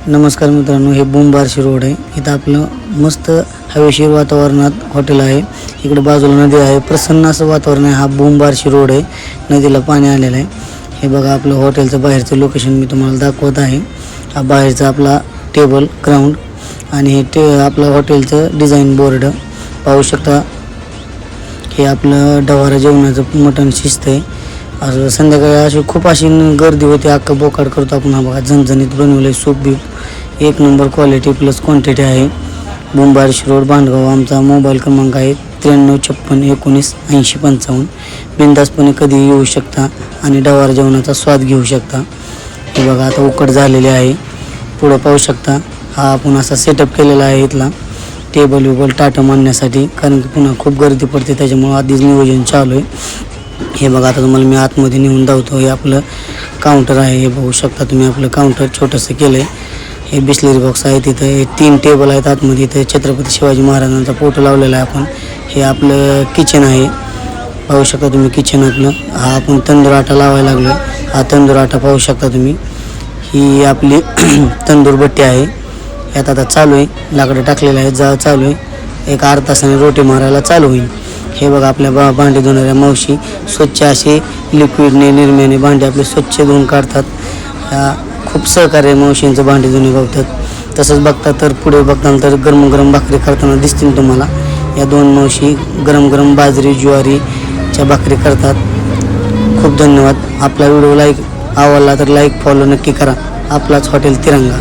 नमस्कार मित्रांनो, हे बोंबारशी रोड आहे. इथं आपलं मस्त हवेशीर वातावरणात हॉटेल आहे. इकडे बाजूला नदी आहे. प्रसन्न असं वातावरण आहे. हा बोंबारशी रोड आहे. नदीला पाणी आलेलं आहे. हे बघा आपलं हॉटेलचं बाहेरचं लोकेशन मी तुम्हाला दाखवत आहे. हा बाहेरचा आपला टेबल ग्राउंड आणि हे आपलं हॉटेलचं डिझाईन बोर्ड पाहू शकता. हे आपलं डवारा जेवणाचं मटण शिस्त आहे. असं संध्याकाळी अशी खूप अशी गर्दी होती. अख्खा बोकाड करतो आपण. हा बघा झणझणीत बनवलं आहे. सूप बीप एक नंबर क्वालिटी प्लस क्वांटिटी आहे. बोंबारशी रोड भांडगाव. आमचा मोबाईल क्रमांक आहे 9356198055. बिनधास्तपणे कधी येऊ शकता आणि डवारा जेवणाचा स्वाद घेऊ शकता. हे बघा आता उकड झालेली आहे. पुढं पाहू शकता. हा आपण असा सेटअप केलेला आहे इथला टेबल वेबल टाटा मांडण्यासाठी, कारण की पुन्हा खूप गर्दी पडते त्याच्यामुळं आधीच नियोजन चालू आहे. हे बघा आता तुम्हाला मी आतमध्ये नेऊन धावतो. हे आपलं काउंटर आहे. हे बघू शकता तुम्ही. आपलं काउंटर छोटंसं केलं आहे. हे बिस्लरी बॉक्स आहे. तिथं हे 3 टेबल आहेत आतमध्ये. इथं छत्रपती शिवाजी महाराजांचा फोटो लावलेला आहे आपण. हे आपलं किचन आहे. पाहू शकता तुम्ही किचन आपलं. हा आपण तंदूर आटा लावायला लागलो. हा तंदूर आटा पाहू शकता तुम्ही. ही आपली तंदूर भट्टी आहे. यात आता चालू आहे. लाकडं टाकलेलं आहे. जाळ चालू आहे. एक अर्धा तासाने रोटी मारायला चालू होईल. हे बघा आपल्या भांडी धुणाऱ्या मावशी स्वच्छ असे लिक्विडने निरम्याने भांडी आपले स्वच्छ धुवून काढतात. खूप सहकार्य मावशींचं भांडी धुणे बघतात. तसंच बघता तर पुढे बघताना तर गरम गरम भाकरी करताना दिसतील तुम्हाला. या 2 मावशी गरम गरम बाजरी ज्वारीच्या भाकरी करतात. खूप धन्यवाद. आपला व्हिडिओ आवडला तर लाईक फॉलो नक्की करा. आपलाच हॉटेल तिरंगा.